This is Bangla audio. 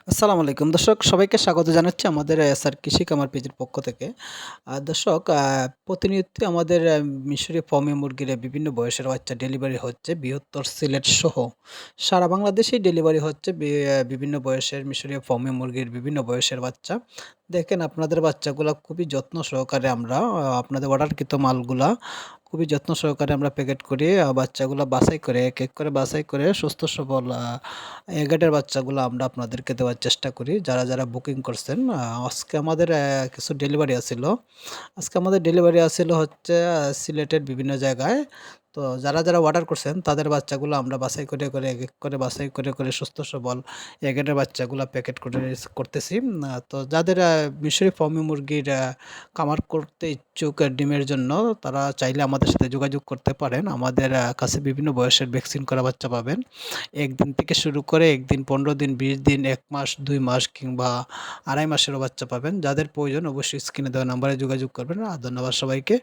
আসসালামু আলাইকুম দর্শক সবাইকে স্বাগত জানাচ্ছি আমাদের স্যার কৃষি কামার পেজের পক্ষ থেকে। দর্শক প্রতিনিয়ত আমাদের মিশরীয় ফার্মে মুরগির বিভিন্ন বয়সের বাচ্চা ডেলিভারি হচ্ছে বৃহত্তর সিলেট সহ সারা বাংলাদেশেই ডেলিভারি হচ্ছে বিভিন্ন বয়সের মিশরীয় ফার্মে মুরগির বিভিন্ন বয়সের বাচ্চা। দেখেন আপনাদের বাচ্চাগুলা খুবই যত্ন সহকারে আমরা আপনাদের অর্ডারকৃত মালগুলা খুবই যত্ন সহকারে আমরা প্যাকেট করি। বাচ্চাগুলা বাছাই করে এক করে বাছাই করে সুস্থ সবল এগারটার বাচ্চাগুলো আমরা আপনাদেরকে দেওয়ার চেষ্টা করি। যারা বুকিং করছেন। আজকে আমাদের কিছু ডেলিভারি আছিল। আজকে আমাদের ডেলিভারি আছিল হচ্ছে সিলেটের বিভিন্ন জায়গায়। তো যারা অর্ডার করছেন তাদের বাচ্চাগুলো আমরা বাছাই করে এক করে বাছাই করে সুস্থ সবল এগারটার বাচ্চাগুলা প্যাকেট করতেছি। তো যাদের মিশরি ফার্মি মুরগির খামার করতে ইচ্ছুক ডিমের জন্য তারা চাইলে আমাদের সাথে যোগাযোগ করতে পারেন। আমাদের কাছে বিভিন্ন বয়সের ভ্যাকসিন করা বাচ্চা পাবেন। ১ দিন থেকে শুরু করে ১ দিন, ১৫ দিন, ২০ দিন, ১ মাস, ২ মাস কিংবা ২.৫ মাসেরও বাচ্চা পাবেন। যাদের প্রয়োজন অবশ্যই স্ক্রিনে দেওয়া নাম্বারে যোগাযোগ করবেন। ধন্যবাদ সবাইকে।